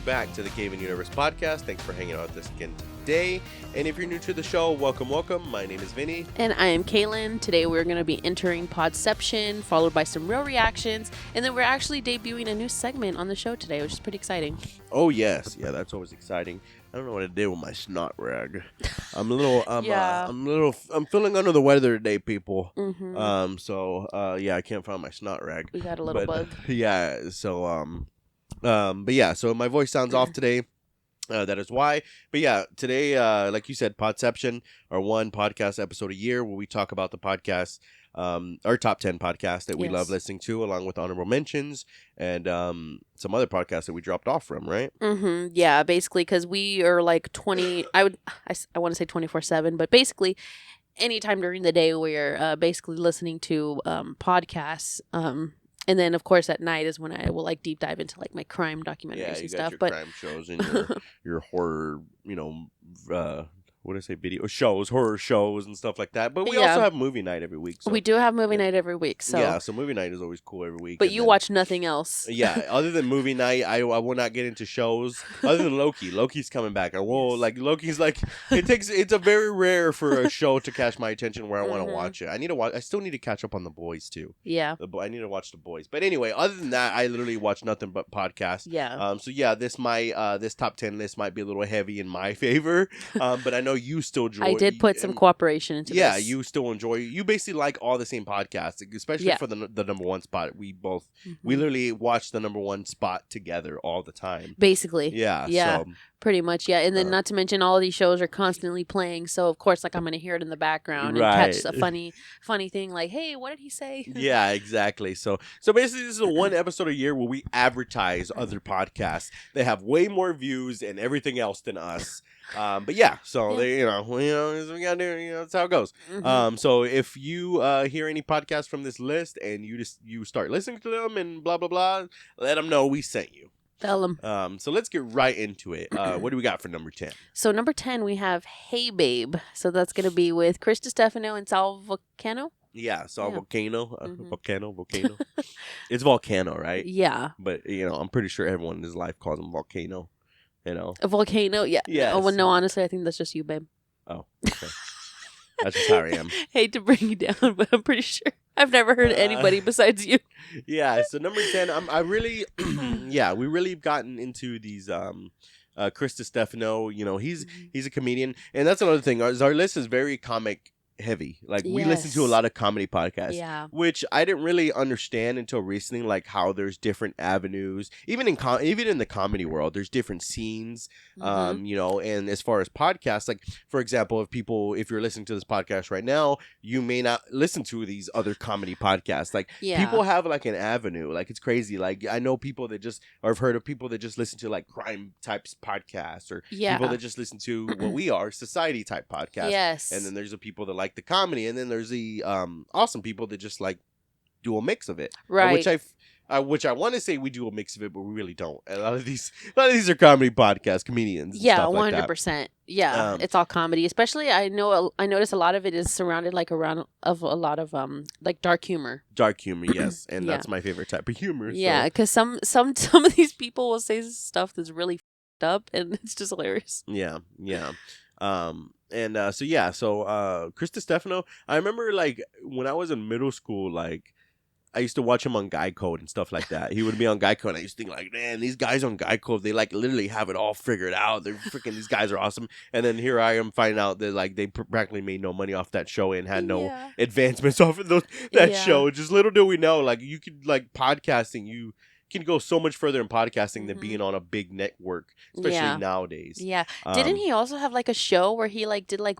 back to the CayVin Universe Podcast. Thanks for hanging out with us again today. And if you're new to the show, welcome. My name is Vinny. And I am Caylin. Today we're going to be entering Podception, followed by some real reactions. And then we're actually debuting a new segment on the show today, which is pretty exciting. Oh, yes. Yeah, that's always exciting. I don't know what I did with my snot rag. I'm feeling under the weather today, people. Mm-hmm. Yeah, I can't find my snot rag. We got a little bug. Yeah, so, so my voice sounds off today. That is why. But yeah, today, like you said, Podception, our one podcast episode a year where we talk about the podcast, our top 10 podcasts that we love listening to, along with honorable mentions and some other podcasts that we dropped off from, right? Mm-hmm. Yeah, basically, because we are like 20, I want to say 24/7, but basically anytime during the day we're basically listening to podcasts. And then, of course, at night is when I will like deep dive into like my crime documentaries and stuff. Your crime shows and your horror, what did I say? Horror shows and stuff like that. But we also have movie night every week. So. We do have movie night every week. So yeah, so movie night is always cool every week. But you watch nothing else. Yeah, other than movie night, I will not get into shows. Other than Loki. Loki's coming back. Loki's like, it's a very rare for a show to catch my attention where I want to watch it. I still need to catch up on The Boys too. Yeah. I need to watch The Boys. But anyway, other than that, I literally watch nothing but podcasts. Yeah. So yeah, this top 10 list might be a little heavy in my favor. But I know you still enjoy. I did put some cooperation into this. Yeah, you still enjoy. You basically like all the same podcasts, especially for the number one spot. We both we literally watch the number one spot together all the time. Basically. Yeah. Yeah. So, pretty much, yeah. And then not to mention all of these shows are constantly playing, so of course like I'm gonna hear it in the background and catch a funny thing like, hey, what did he say? Yeah, exactly. So basically this is a one episode a year where we advertise other podcasts. They have way more views and everything else than us. But yeah, so they we gotta do, that's how it goes. Mm-hmm. So if you hear any podcasts from this list and you start listening to them and blah blah blah, let them know we sent you. Tell them. So let's get right into it. What do we got for number 10? So number 10 we have Hey Babe. So that's gonna be with Chris Stefano and Sal Volcano. Yeah, Volcano. Volcano. It's Volcano, right? Yeah. But I'm pretty sure everyone in his life calls him Volcano. A volcano, yeah. Yes. Oh, well, no, honestly, I think that's just you, babe. Oh, okay. That's just how I am. Hate to bring you down, but I'm pretty sure I've never heard anybody besides you. Yeah, so number 10, I really, we really have gotten into these, Chris Stefano, he's a comedian. And that's another thing, our list is very comic heavy. Like we listen to a lot of comedy podcasts, which I didn't really understand until recently, like how there's different avenues, even in the comedy world, there's different scenes, and as far as podcasts, like for example, if you're listening to this podcast right now, you may not listen to these other comedy podcasts. Like people have like an avenue, like it's crazy. Like I know people that I've heard of people that just listen to like crime types podcasts, or people that just listen to what we are, society type podcasts. Yes. And then there's the people that like the comedy, and then there's the awesome people that just like do a mix of it, right? Which I want to say we do a mix of it, but we really don't. A lot of these are comedy podcasts, comedians. And stuff 100%. Yeah, it's all comedy. Especially, I notice a lot of it is surrounded around a lot of like dark humor. Dark humor, yes, and that's my favorite type of humor. Yeah, because some of these people will say stuff that's really f***ed up, and it's just hilarious. Yeah. So Chris Stefano, I remember like when I was in middle school, like I used to watch him on Guy Code and stuff like that. He would be on Guy Code, and I used to think like, man, these guys on Guy Code, they like literally have it all figured out. They're freaking, these guys are awesome. And then here I am finding out that like they practically made no money off that show and had no advancements off of that show. Just little do we know, like you could like podcasting, you can go so much further in podcasting than being on a big network, especially nowadays. Yeah. Didn't he also have like a show where he like did like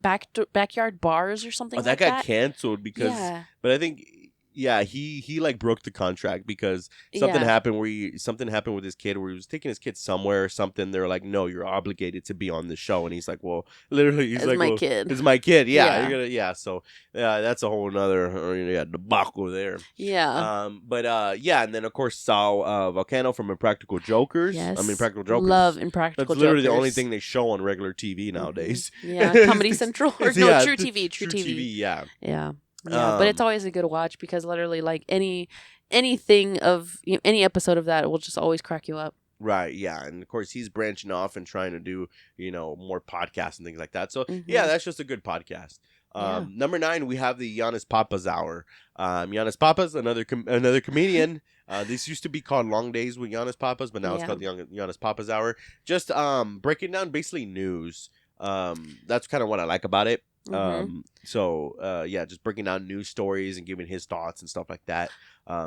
backyard bars or something? That got canceled because, but I think. Yeah, he like broke the contract because something happened with his kid where he was taking his kid somewhere or something. They're like, no, you're obligated to be on the show, and he's like, well, literally, it's my kid. Yeah, you're gonna So that's a whole another debacle there. Yeah. And then of course Sal Volcano from Impractical Jokers. Yes. I mean, Impractical Jokers. Love Impractical Jokers. That's literally the only thing they show on regular TV nowadays. Yeah, Comedy Central or True TV. True TV. Yeah. Yeah. Yeah, but it's always a good watch because literally, like anything of any episode of that will just always crack you up. Right, yeah, and of course he's branching off and trying to do, more podcasts and things like that. So Mhm. yeah, that's just a good podcast. Yeah. Number 9, we have the Yannis Papa's Hour. Yannis Papa's another comedian. This used to be called Long Days with Yannis Papa's, but now it's Yeah. called the Yannis Papa's Hour. Just breaking down basically news. That's kind of what I like about it. Mhm. Yeah, just breaking down news stories and giving his thoughts and stuff like that.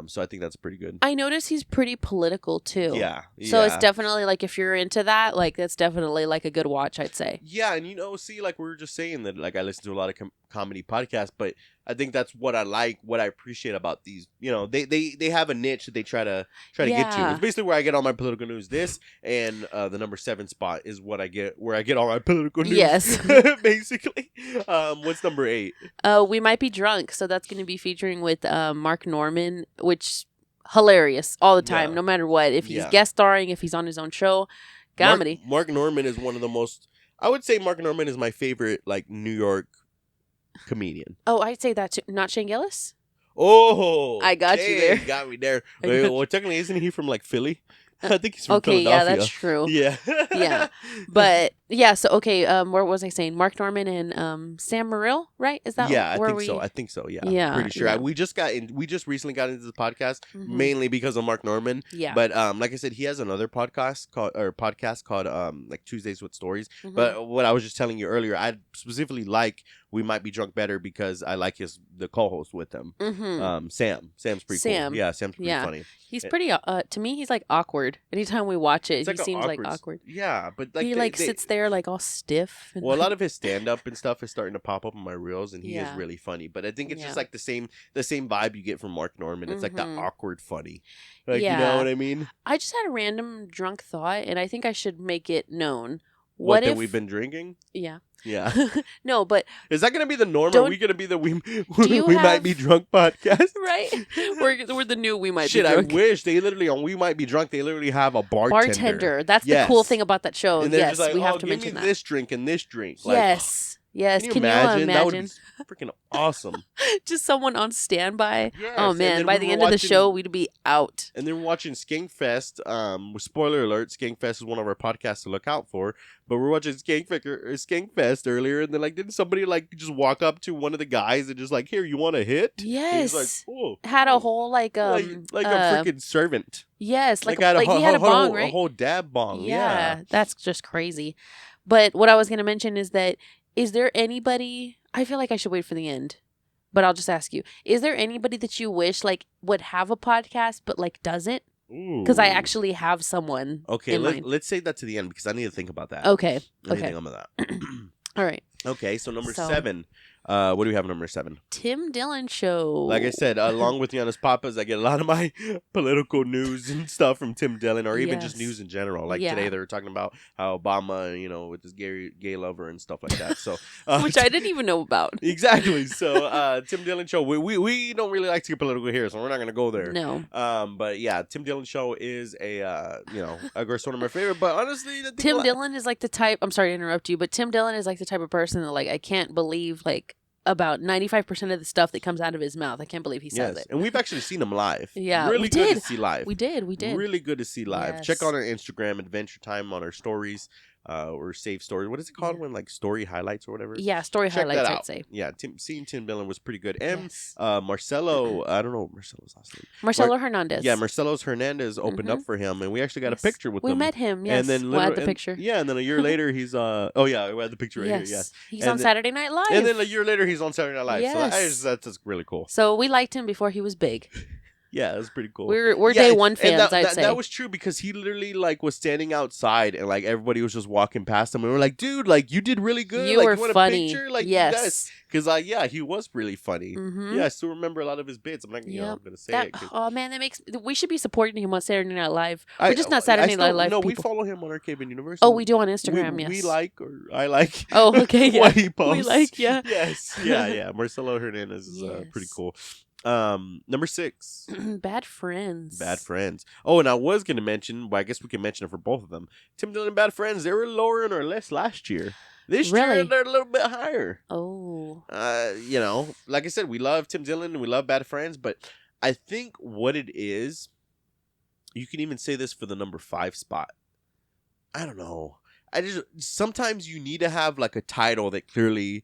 So I think that's pretty good. I notice he's pretty political too. Yeah. So it's definitely like if you're into that, like that's definitely like a good watch, I'd say. Yeah, and see, like we were just saying that, like I listen to a lot of comedy podcasts, but I think that's what I like, what I appreciate about these. They have a niche that they try to get to. Yeah. It's basically where I get all my political news. This and the number 7 spot is where I get all my political news. Yes. Basically. What's number 8? We Might Be Drunk. So that's going to be featuring with Mark Norman, which hilarious all the time, Yeah. no matter what. If he's Yeah. guest starring, if he's on his own show, comedy. Mark Norman is one of the most. I would say Mark Norman is my favorite, like, New York comedian. Oh, I'd say that too. Not Shane Gillis? Oh, I got you there. You got me there. I got Well, technically, isn't he from like Philly? I think he's from Okay, yeah, Philadelphia. that's true. Yeah. Yeah. But yeah, so okay, where was I saying? Mark Norman and Sam Morril, right? Is that I where think so. I think so. Yeah. Yeah, Pretty sure. yeah. We just recently got into the podcast Mhm. mainly because of Mark Norman. Yeah. But like I said, he has another podcast called like Tuesdays with Stories. Mhm. But what I was just telling you earlier, I specifically like We Might Be Drunk better because I like the co-host with them. Mhm. Sam's pretty Sam. cool. Yeah, Sam's pretty Yeah. funny. He's pretty to me he's like awkward. Anytime we watch it, It's he like seems like awkward. Yeah, but like He sits there like all stiff. And well, a lot of his stand up and stuff is starting to pop up on my reels, and he is Yeah. really funny. But I think it's Yeah. just like the same vibe you get from Mark Norman. It's like the Mhm. awkward funny, like you Yeah. know what I mean. I just had a random drunk thought, and I think I should make it known. What What that if we've been drinking? Yeah. Yeah. No, but Is that gonna be the norm? Or are Don't- we gonna be the we you we might have- be drunk podcast? right, we're the new We Might Shit, Be Drunk. I wish they literally on We Might Be Drunk. They literally have a bartender. That's the cool Yes. thing about that show. And they're Yes, just like, we have oh, to give mention me that. this drink and this drink. Like, Yes. Yes. Can you Can imagine? you That would imagine? be freaking awesome. Just someone on standby. Yes, Oh and man, then by we the were end of the watching- show, we'd be out. And then we're watching Skankfest. Spoiler alert: Skankfest is one of our podcasts to look out for. But we're watching Skankfest earlier, and then like, didn't somebody like just walk up to one of the guys and just like, "Here, you want a hit?" And Yes. he's like, "Oh." Had a whole like like a freaking servant. yes, like had he had a bong, a right? whole dab bong. Yeah, that's just crazy. But what I was gonna mention is that is there anybody? I feel like I should wait for the end, but I'll just ask you: is there anybody that you wish like would have a podcast but like doesn't? Because I Ooh. actually have someone. Okay, in mind. let's save that to the end because I need to think about that. Okay. I need to Okay. think about that. All right. Okay, so number So- 7. What do we have number 7? Tim Dillon show. Like I said, along with Yannis Papas, I get a lot of my political news and stuff from Tim Dillon, or even just Yes. news in general. Like Yeah. today, they were talking about how Obama, with his gay lover and stuff like that. So, which I didn't even know about. exactly. So, Tim Dillon show. We don't really like to get political here, so we're not gonna go there. No. But yeah, Tim Dillon show is of course one of my favorite. But honestly, the thing Tim about- Dillon is like the type. I'm sorry to interrupt you, but Tim Dillon is like the type of person that like I can't believe like about 95% of the stuff that comes out of his mouth. I can't believe he says Yes, it. and we've actually seen him live. Yeah, really we good did. to see live. We did. Really good to see live. Yes. Check out our Instagram, Adventure Time, on our stories, or Save Stories. What is it called when like story highlights or whatever? Yeah, story Check highlights, that I'd out. say. Yeah, seeing Tim Dillon was pretty good. And Yes. Marcelo, I don't know Marcelo's last name. Marcelo Hernandez. Yeah, Marcelo's Hernandez opened up for him, and we actually got Yes. a picture with We him. met him. Yes. And then we'll add the literally- picture. Yeah, and then a year later he's oh yeah, we had the picture right Yes. here. Yes. He's And on then- Saturday Night Live. And then a year later he's on Saturday Night Live. Yes. So that's just really cool. So we liked him before he was big. Yeah, that's pretty cool. We're Yeah, day one and fans, that, I'd that, say. that was true because he literally like was standing outside and like everybody was just walking past him and we were like, dude, like you did really good. You like, were want a funny. picture? Like, Yes. Because yeah, he was really funny. Mhm. Yeah, I still remember a lot of his bits. I'm not Yep. gonna say That, it. 'cause oh man, we should be supporting him on Saturday Night Live. I- We're just not I Saturday still- Night Live No, we people. follow him on our CayVin Universe. Oh, and we do on Instagram. we Yes. like or I like. Oh, okay. Yeah. what he posts. We like. Yeah. Yes. Yeah. Marcelo Hernandez is pretty Yes. cool. Number 6. Bad Friends. Bad Friends. Oh, and I was going to mention, well, I guess we can mention it for both of them. Tim Dillon and Bad Friends, they were lower in our list last year. This year, Really? they're a little bit higher. Oh. Like I said, we love Tim Dillon and we love Bad Friends, but I think what it is you can even say this for the number 5 spot. I don't know. Sometimes you need to have like a title that clearly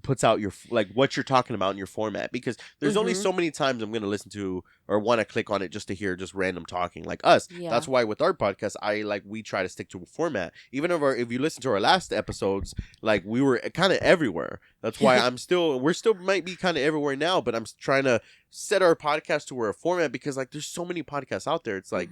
puts out your like what you're talking about in your format, because there's only so many times I'm going to listen to or want to click on it just to hear just random talking like us. Yeah. That's why with our podcast we try to stick to a format. Even if you listen to our last episodes, like we were kind of everywhere. That's why we're still might be kind of everywhere now, but I'm trying to set our podcast to where a format, because like there's so many podcasts out there. It's like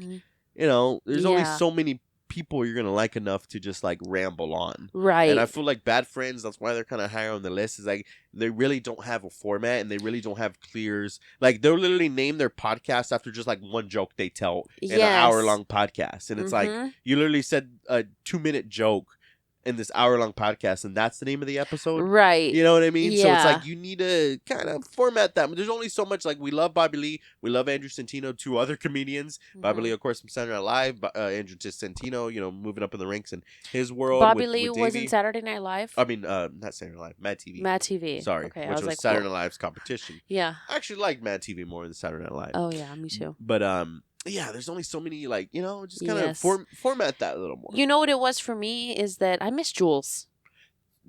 there's only so many people you're gonna like enough to just like ramble on, right? And I feel like Bad Friends, that's why they're kind of higher on the list, is like they really don't have a format and they really don't have clears. Like they'll literally name their podcast after just like one joke they tell in an hour-long podcast, and it's like you literally said a 2-minute joke in this hour-long podcast, and that's the name of the episode, right? You know what I mean? Yeah. So it's like you need to kind of format that. There's only so much. Like we love Bobby Lee, we love Andrew Santino, 2 other comedians. Bobby Lee, of course, from Saturday Night Live. Andrew Santino, moving up in the ranks in his world. Bobby Lee was in Saturday Night Live. I mean, not Saturday Night Live, Mad TV. Mad TV. Sorry, okay, which was like, Saturday Night Live's competition. Yeah, I actually like Mad TV more than Saturday Night Live. Oh yeah, me too. But yeah, there's only so many, like, just kind of format that a little more. You know what it was for me is that I miss Jules.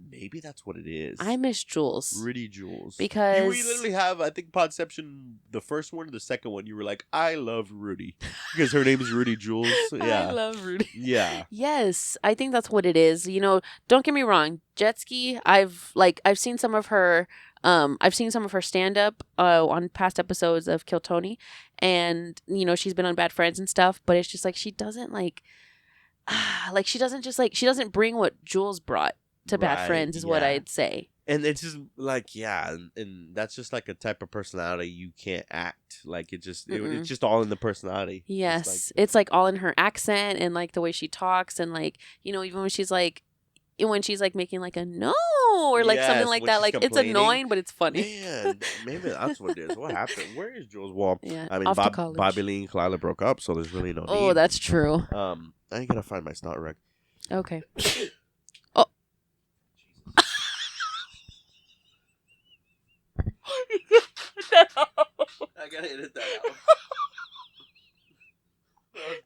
Maybe that's what it is. I miss Jules. Rudy Jules. Because you literally have, I think, Podception, the first one or the second one, you were like, I love Rudy. Because her name is Rudy Jules. Yeah. I love Rudy. Yeah. Yes, I think that's what it is. Don't get me wrong. Jetski, I've seen some of her stand up on past episodes of Kill Tony, and she's been on Bad Friends and stuff, but it's just like she doesn't she doesn't bring what Jules brought to Bad Friends is what I'd say. And it's just like, and that's just like a type of personality you can't act. Like it's just all in the personality. Yes. It's like all in her accent and like the way she talks, and like, even when she's like making like a no or like something like that, like it's annoying, but it's funny. Man, maybe that's what it is. What happened? Where is Jules? Well, yeah, I mean, Bobby Lee and Caylin broke up, so there's really no need. Oh, that's true. I ain't gonna find my snot rag. Okay. I gotta edit that out.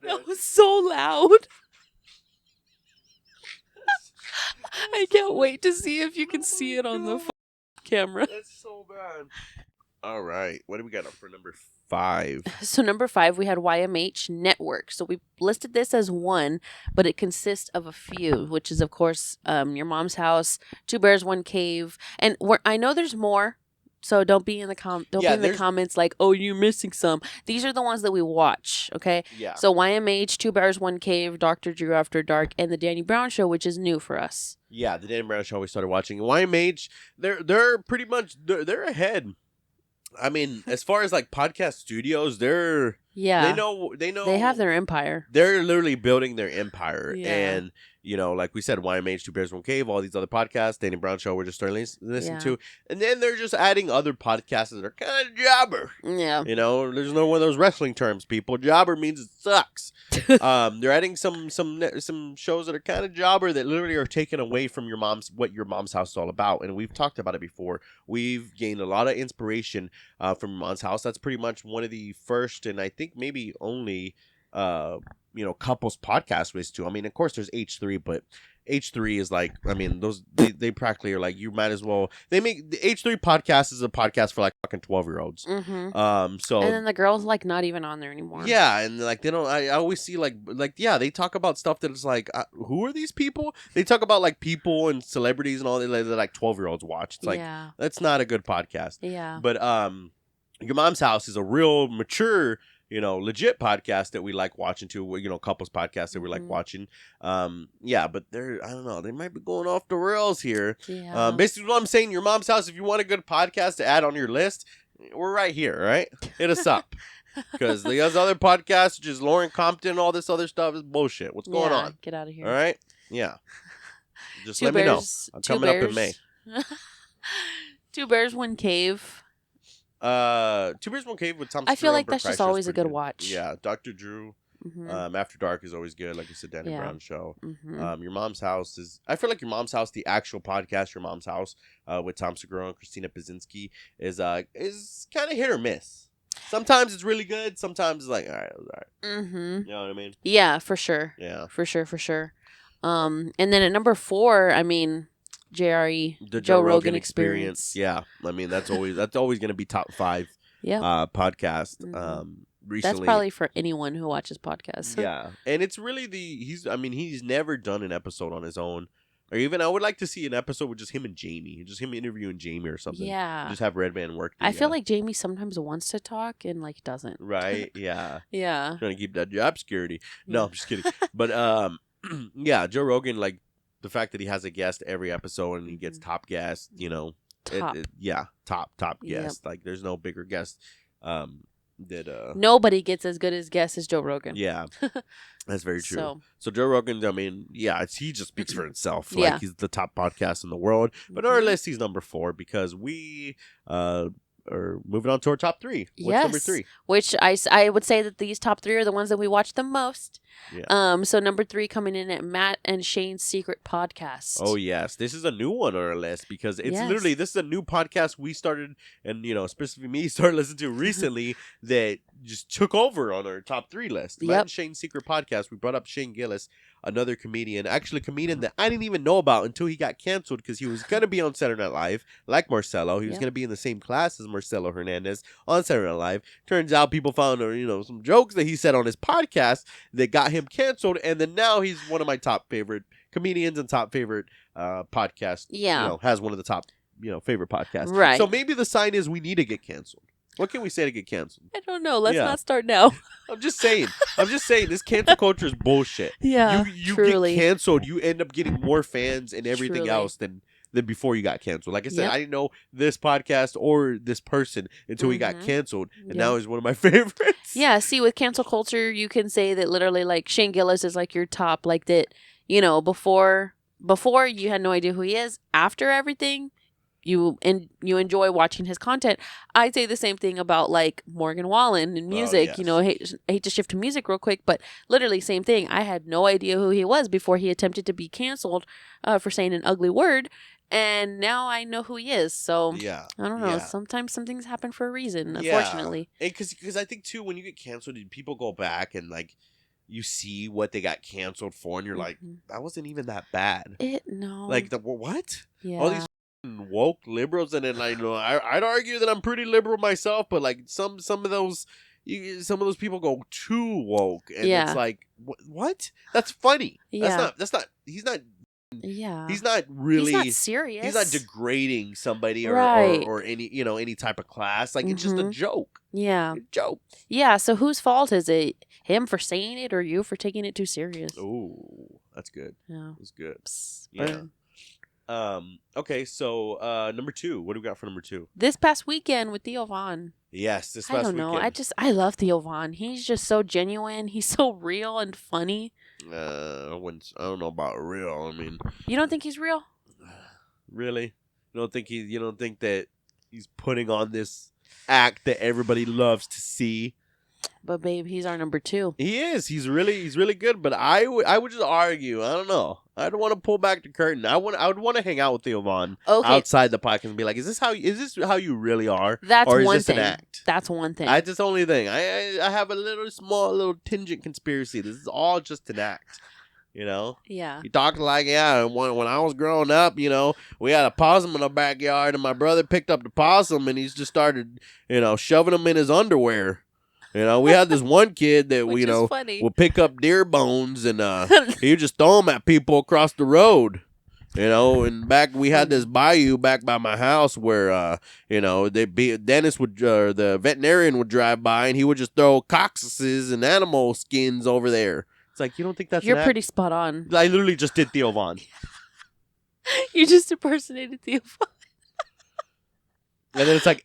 That was so loud. I can't wait to see if you can see it on the camera. That's so bad. All right. What do we got up for number 5? So number 5, we had YMH Network. So we listed this as one, but it consists of a few, which is, of course, Your Mom's House, 2 Bears, 1 Cave. And I know there's more. So don't be in the comments like, oh, you're missing some. These are the ones that we watch, okay? Yeah. So YMH, 2 Bears, 1 Cave, Dr. Drew After Dark, and the Danny Brown Show, which is new for us. Yeah, the Danny Brown Show we started watching. YMH, they're pretty much they're ahead. I mean, as far as like podcast studios, they know they have their empire. They're literally building their empire, yeah. And like we said, YMH, 2 Bears, 1 Cave, all these other podcasts, Danny Brown Show, we're just starting listening to, and then they're just adding other podcasts that are kind of jobber. Yeah, there's no one of those wrestling terms, people. Jobber means it sucks. They're adding some shows that are kind of jobber that literally are taken away from what Your Mom's House is all about, and we've talked about it before. We've gained a lot of inspiration from Your Mom's House. That's pretty much one of the first, and I think maybe only couples podcast ways too. I mean, of course there's H3, but H3 is like, I mean, those they practically are like, you might as well, they make the H3 podcast is a podcast for like fucking 12-year-olds. Mm-hmm. So and then the girls like not even on there anymore. Yeah, and like they don't. I always see like they talk about stuff that is like, who are these people? They talk about like people and celebrities and all that like 12-year-olds watch. It's like that's not a good podcast. Yeah. But Your Mom's House is a real mature, legit podcast that we like watching too. Couples podcast that we like watching. But I don't know. They might be going off the rails here. Yeah. Basically what I'm saying, Your Mom's House, if you want a good podcast to add on your list, we're right here, right? Hit us up. Because the other podcasts, just Lauren Compton, all this other stuff is bullshit. What's going on? Get out of here. All right? Yeah. Just let me know. I'm coming up in May. 2 Bears, 1 Cave. 2 Bears, 1 Cave with Tom. I feel like that's just always a good watch. Yeah, Dr. Drew. Mm-hmm. After Dark is always good. Like you said, Danny Brown Show. Mm-hmm. Your Mom's House is. I feel like Your Mom's House, the actual podcast, Your Mom's House, with Tom Segura and Christina Pazinski, is kind of hit or miss. Sometimes it's really good. Sometimes it's like, all right, all right. Mm-hmm. You know what I mean? Yeah, for sure. Yeah. For sure. And then at number 4, I mean, JRE, The Joe Rogan Experience. Yeah. I mean, that's always going to be top 5 podcast. Recently. That's probably for anyone who watches podcasts. Yeah. And it's really he's never done an episode on his own. Or even I would like to see an episode with just him and Jamie. Just him interviewing Jamie or something. Yeah. Just have Redman work. I feel like Jamie sometimes wants to talk and like doesn't. Right? Yeah. Yeah. Trying to keep that job security. No, I'm just kidding. But yeah, Joe Rogan, like the fact that he has a guest every episode and he gets top guest, you know. Top. Top guest. Like there's no bigger guest. Nobody gets as good as guest as Joe Rogan. Yeah. That's very true. So Joe Rogan, I mean, yeah, he just speaks for himself. Like Yeah. he's the top podcast in the world. But on our list, he's number 4 because we are moving on to our top 3. What's number 3? Which I would say that these top 3 are the ones that we watch the most. Yeah. So number 3 coming in at Matt and Shane's Secret Podcast. Oh yes, this is a new one on our list because it's literally this is a new podcast we started, and you know specifically me started listening to recently that just took over on our top 3 list. Matt and Shane's Secret Podcast. We brought up Shane Gillis, another comedian, actually a comedian that I didn't even know about until he got canceled because he was gonna be on Saturday Night Live like Marcelo. He was gonna be in the same class as Marcelo Hernandez on Saturday Night Live. Turns out people found some jokes that he said on his podcast that got him canceled, and then now he's one of my top favorite comedians and top favorite podcasts. Yeah. Has one of the top favorite podcasts. Right. So maybe the sign is we need to get canceled. What can we say to get canceled? I don't know. Let's not start now. I'm just saying. This cancel culture is bullshit. Yeah. You truly. get canceled, you end up getting more fans and everything else than before you got canceled. Like I said, I didn't know this podcast or this person until he got canceled, and now he's one of my favorites. Yeah, see, with cancel culture, you can say that literally, like, Shane Gillis is like your top, like that. Before you had no idea who he is. After everything, you enjoy watching his content. I say the same thing about like Morgan Wallen and music. I hate to shift to music real quick, but literally same thing. I had no idea who he was before he attempted to be canceled for saying an ugly word. And now I know who he is. So I don't know. Sometimes some things happen for a reason, unfortunately. Because I think too, when you get canceled, people go back and like you see what they got canceled for, and you're like, that wasn't even that bad. Like what? Yeah. All these woke liberals, and then I'd argue that I'm pretty liberal myself, but like some of those people go too woke, and it's like what? That's funny. Yeah. That's not. He's not. Yeah. He's not really. He's not serious. He's not degrading somebody or any type of class. Like it's just a joke. Yeah. A joke. Yeah. So whose fault is it? Him for saying it, or you for taking it too serious? Oh, that's good. Yeah. That's good. Psst, yeah. Okay, so number 2. What do we got for number 2? This past weekend with Theo Von. Yes, this past weekend. I don't know. I love Theo Von. He's just so genuine. He's so real and funny. I don't know about real. I mean, you don't think he's real? Really? You don't think that he's putting on this act that everybody loves to see? But babe, he's our number 2. He is. He's really good. But I would just argue. I don't know. I don't want to pull back the curtain. I would want to hang out with Theo Von outside the podcast and be like, is this how you really are? That's or is one this thing. An act? That's one thing. That's the only thing. I have a small tingent conspiracy. This is all just an act. Yeah. He talked like, when I was growing up, we had a possum in our backyard, and my brother picked up the possum, and he's just started, shoving him in his underwear. We had this one kid that would pick up deer bones, and he would just throw them at people across the road. And back we had this bayou back by my house where Dennis the veterinarian would drive by, and he would just throw coccyxes and animal skins over there. It's like, you don't think that's You're pretty spot on. I literally just did Theo Von. You just impersonated Theo Von. And then it's like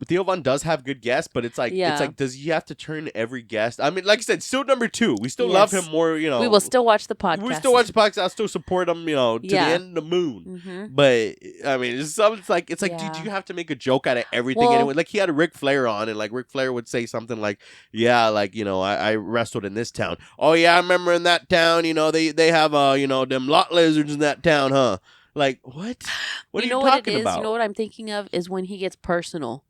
Theo Von does have good guests, but it's like does he have to turn every guest? I mean, like I said, still number 2. We still love him more. We will still watch the podcast. We still watch the podcast. I'll still support him. To the end of the moon. Mm-hmm. But I mean, it's like do you have to make a joke out of everything anyway? Like he had a Ric Flair on, and like Ric Flair would say something like, I wrestled in this town. Oh yeah, I remember in that town. They have them lot lizards in that town, huh? Like, what? What are you talking about? You know what I'm thinking of is when he gets personal.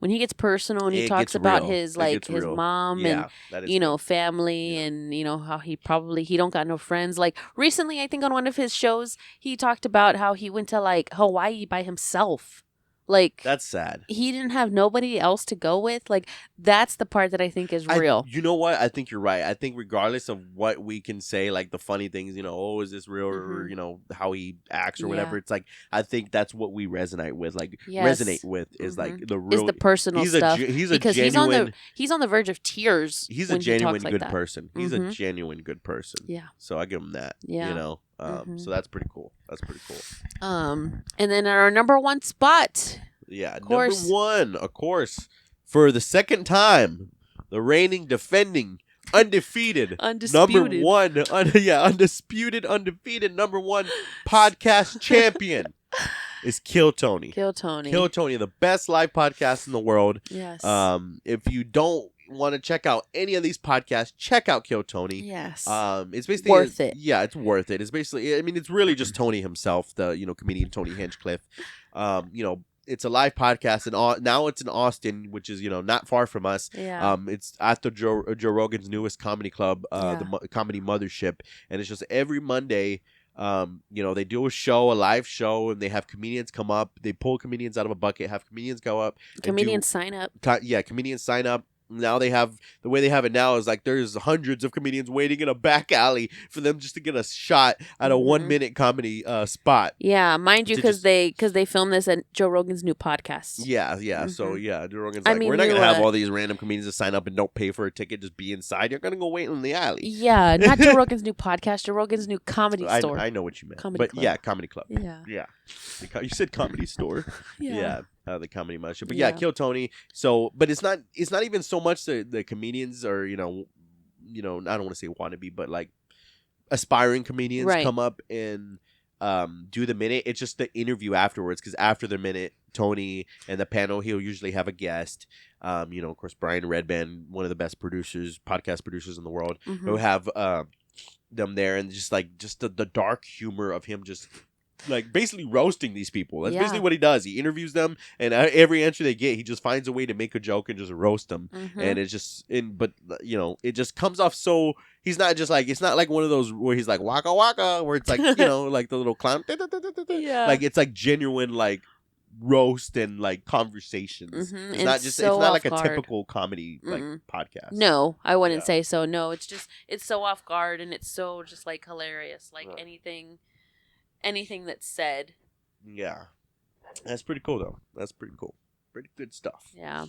when he gets personal and he It talks gets about real. his It like gets his real. mom and Yeah, that is good. family, Yeah. and how he don't got no friends. Like recently, I think on one of his shows, he talked about how he went to like Hawaii by himself. Like That's sad. he didn't have nobody else to go with. Like that's the part that I think is real. You know what? I think you're right. I think regardless of what we can say, like the funny things, oh, is this real, or how he acts or whatever. Yeah. It's like I think that's what we resonate with. Like Yes. resonate with is like the Is real. the personal he's stuff he's because genuine. he's on the verge of tears. He's when a genuine he talks like good that. person. He's a genuine good person. Yeah. So I give him that. Yeah. So that's pretty cool. That's pretty cool. And then our number one spot. Yeah, Number one, of course, for the second time, the reigning, defending, undefeated, Undisputed. number one, undisputed, undefeated, number one podcast champion is Kill Tony. Kill Tony. Kill Tony, the best live podcast in the world. Yes. If you don't want to check out any of these podcasts, check out Kill Tony. Yes. It's basically worth it. Yeah, it's worth it. It's basically, I mean, it's really just Tony himself, the comedian Tony Hinchcliffe. It's a live podcast, and now it's in Austin, which is not far from us. Yeah. It's at the Joe Rogan's newest comedy club, the Comedy Mothership, and it's just every Monday. They do a live show, and they have comedians come up. They pull comedians out of a bucket, have comedians go up. Comedians sign up. Comedians sign up. Now the way they have it now is like there's hundreds of comedians waiting in a back alley for them just to get a shot at a 1 minute comedy spot. Yeah, mind you, because they filmed this at Joe Rogan's new podcast. Yeah. So Joe Rogan's we're not gonna have all these random comedians that sign up and don't pay for a ticket, just be inside. You're gonna go wait in the alley. Yeah, not Joe Rogan's new podcast. Joe Rogan's new comedy store. I know what you meant. Comedy club. Yeah, comedy club. Yeah. You said comedy store. Yeah. The comedy mothership. But Kill Tony. So, but it's not even so much the comedians or I don't want to say wannabe, but like aspiring comedians come up and do the minute. It's just the interview afterwards, because after the minute, Tony and the panel, he'll usually have a guest. Of course, Brian Redband, one of the best podcast producers in the world. He'll have them there, and just the dark humor of him just like basically roasting these people. That's basically what he does. He interviews them, and every answer they get, he just finds a way to make a joke and just roast them. And it's just it just comes off so. He's not just like, it's not like one of those where he's like waka waka, where it's like like the little clown. Yeah. Like it's like genuine like roast and like conversations. It's not just so it's not like off a guard. typical comedy like podcast. No, I wouldn't say so. No, it's so off guard, and it's so just like hilarious. Like anything that's said. Yeah. That's pretty cool though. That's pretty cool. Pretty good stuff. Yeah.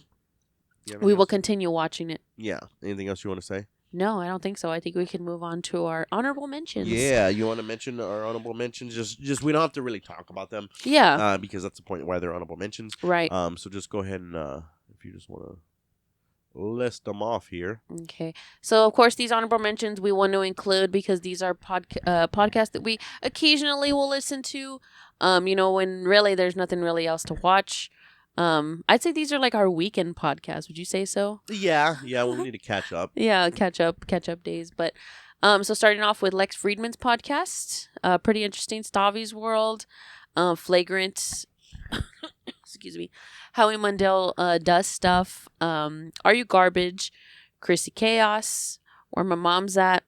We will continue watching it. Yeah. Anything else you want to say? No, I don't think so. I think we can move on to our honorable mentions. Yeah, you want to mention our honorable mentions? Just we don't have to really talk about them. Yeah. Because that's the point why they're honorable mentions. Right. So just go ahead and if you just want to list them off here. Okay. So of course these honorable mentions we want to include because these are podcasts that we occasionally will listen to. When really there's nothing really else to watch. I'd say these are like our weekend podcasts. Would you say so? Yeah, we need to catch up. Yeah, catch up days. But so starting off with Lex Friedman's podcast, pretty interesting. Stavi's World, Flagrant. Excuse me. Howie Mandel does stuff. Are You Garbage? Chrissy Chaos, Where My Mom's At,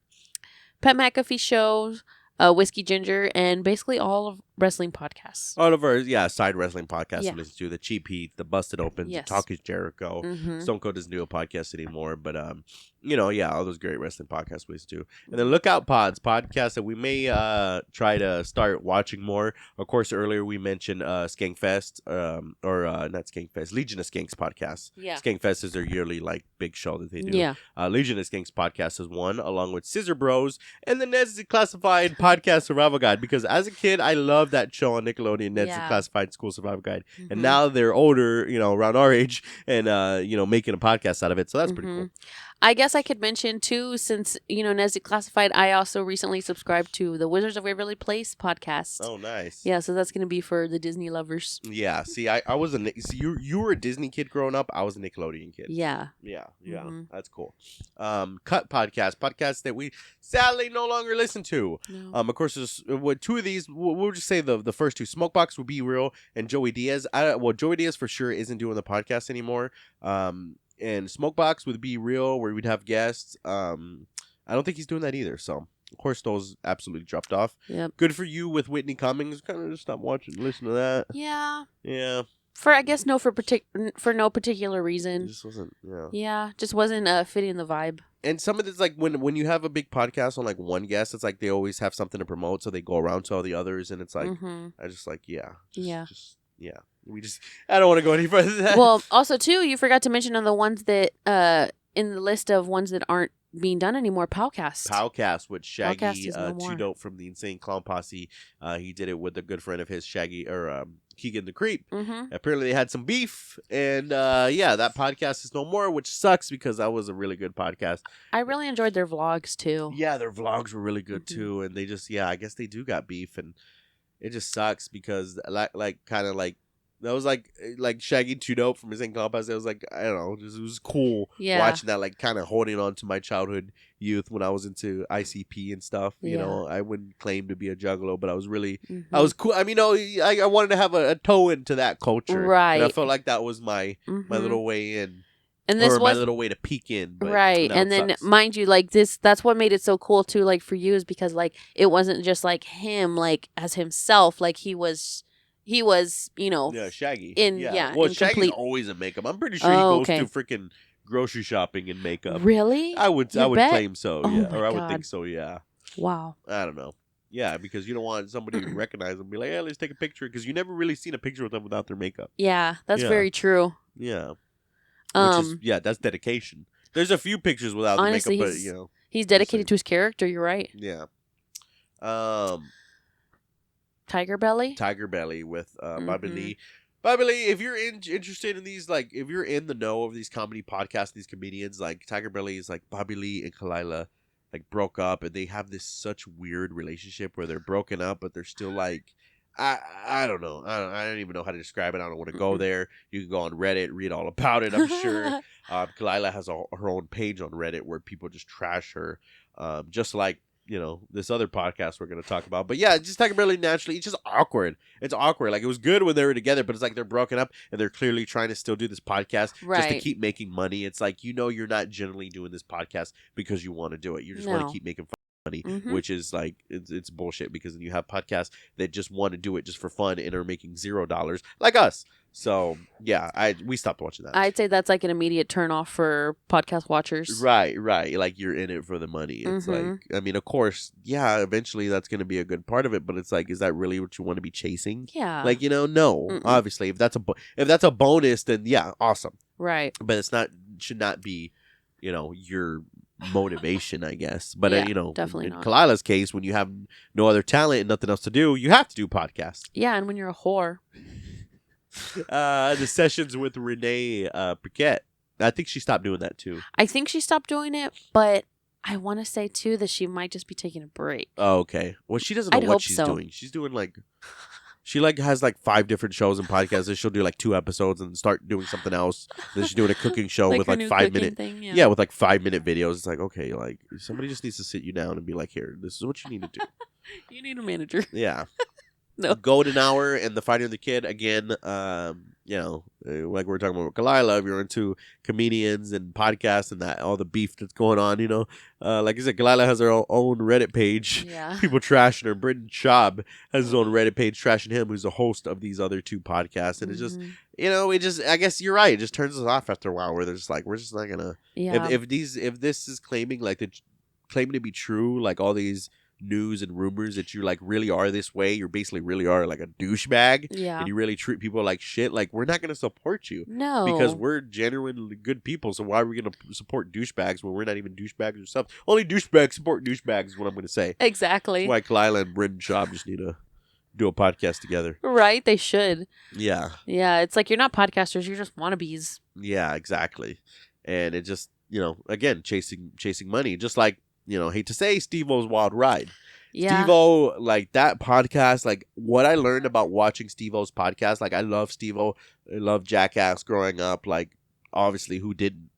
Pat McAfee Show, Whiskey Ginger, and basically all of wrestling podcasts. All of our side wrestling podcasts Yeah. we listen to, the Cheap Heat, the Busted Opens, Yes. the Talk Is Jericho. Stone Cold doesn't do a podcast anymore, but all those great wrestling podcasts we listen to. And then Lookout Pods, podcasts that we may try to start watching more. Of course, earlier we mentioned Skankfest, not Skankfest, Legion of Skanks podcast. Yeah. Skankfest is their yearly big show that they do. Yeah. Legion of Skanks podcast is one, along with Scissor Bros and the Ned's Declassified podcast Survival Guide, because as a kid I loved that show on Nickelodeon, Ned's Declassified School Survival Guide. And now they're older, around our age, and making a podcast out of it. So that's pretty cool. I guess I could mention too, since Nessie Classified, I also recently subscribed to the Wizards of Waverly Place podcast. Oh, nice. Yeah, so that's gonna be for the Disney lovers. Yeah. See, I was you were a Disney kid growing up. I was a Nickelodeon kid. Yeah. Yeah. Mm-hmm. That's cool. Cut podcasts that we sadly no longer listen to. No. Of course, there's two of these. We'll just say the first two. Smokebox would be real, and Joey Diaz. Joey Diaz for sure isn't doing the podcast anymore. And Smokebox would be real, where we'd have guests. I don't think he's doing that either. So of course, those absolutely dropped off. Yep. Good for you with Whitney Cummings. Kind of just stop watching, listen to that. Yeah. Yeah. For no particular reason. It just wasn't. Yeah. Yeah, just wasn't fitting the vibe. And some of this, like when you have a big podcast on like one guest, it's like they always have something to promote, so they go around to all the others, and it's like I just like I don't want to go any further than that. Well, also too, you forgot to mention on the ones that in the list of ones that aren't being done anymore, Powcast with Shaggy, no more. Too Dope from the Insane Clown Posse. He did it with a good friend of his, Shaggy or Keegan the Creep. Mm-hmm. Apparently they had some beef, and that podcast is no more, which sucks because that was a really good podcast. I really enjoyed their vlogs too. Yeah, their vlogs were really good too, and they just I guess they do got beef, and it just sucks because that was like Shaggy 2 Dope from his Clown Posse. It was like, I don't know, it was cool watching that, like kind of holding on to my childhood youth when I was into ICP and stuff. You know, I wouldn't claim to be a juggalo, but I was really, I was cool. I mean, I wanted to have a toe into that culture. Right. And I felt like that was my little way in. And this was my little way to peek in. But right. And then sucks. mind you, like that's what made it so cool too, like for you, is because like it wasn't just like him, like as himself, like he was, Shaggy. Well, in Shaggy's always in makeup. I'm pretty sure he goes to freaking grocery shopping in makeup. Really? I would claim so, or I would God. think so, yeah. Wow. I don't know. Yeah, because you don't want somebody to recognize them and be like, hey, let's take a picture, because you never really seen a picture with them without their makeup. Yeah, that's very true. Yeah. Which is, that's dedication. There's a few pictures without honestly, the makeup, but he's dedicated to his character. You're right. Yeah. Tiger Belly with Bobby Lee. Bobby Lee, if you're interested in these, like, if you're in the know of these comedy podcasts, these comedians, like Tiger Belly is like Bobby Lee and Caylin, like broke up, and they have this such weird relationship where they're broken up, but they're still like, I don't know. I don't even know how to describe it. I don't want to go there. You can go on Reddit, read all about it, I'm sure. Caylin has her own page on Reddit where people just trash her, just like, this other podcast we're going to talk about. But yeah, just Tiger Belly naturally, it's just awkward. It's awkward. Like, it was good when they were together, but it's like they're broken up and they're clearly trying to still do this podcast just to keep making money. It's like, you're not generally doing this podcast because you want to do it. You just want to keep making money, which is like, it's bullshit, because then you have podcasts that just want to do it just for fun and are making $0 like us. So yeah, we stopped watching that. I'd say that's like an immediate turn off for podcast watchers. Right. Like, you're in it for the money. It's like, I mean, of course, yeah, eventually that's going to be a good part of it, but it's like, is that really what you want to be chasing? Yeah. Like, no. Obviously, if that's a bonus, then yeah, awesome. Right. But should not be, your motivation, I guess. But definitely in not. Kalila's case, when you have no other talent and nothing else to do, you have to do podcasts. Yeah, and when you're a whore. The sessions with Renee Paquette, I think she stopped doing that too. I think she stopped doing it, but I want to say too that she might just be taking a break. Oh, okay. Well, she doesn't know what she's doing. She's doing she has 5 different shows and podcasts, and she'll do 2 episodes and start doing something else. Then she's doing a cooking show with 5-minute thing, with 5-minute videos. It's like, okay, somebody just needs to sit you down and be like, here, this is what you need to do. You need a manager. Yeah. No. Golden Hour and The Fighter and the Kid, again, like we were talking about with Caylin, if you're into comedians and podcasts and that, all the beef that's going on, like I said, Caylin has her own Reddit page. Yeah. People trashing her. Britton Schaub has his own Reddit page trashing him, who's a host of these other 2 podcasts. And it's just, I guess you're right. It just turns us off after a while, where they're just like, we're just not going to, if this is claiming, claiming to be true, like all these news and rumors that you really are this way, you basically really are like a douchebag, and you really treat people like shit, we're not going to support you. No, because we're genuinely good people. So why are we going to support douchebags when we're not even douchebags ourselves? Only douchebags support douchebags is what I'm going to say. Exactly. That's why Caylin and Britton Schaub just need to do a podcast together. Right, they should. Yeah, it's like, you're not podcasters, you're just wannabes. Yeah, exactly. And it just, again, chasing money. Just like, hate to say, Steve-O's Wild Ride. Yeah. Steve-O, like that podcast, like what I learned about watching Steve-O's podcast, like I love Steve-O, I love Jackass growing up, like obviously who didn't?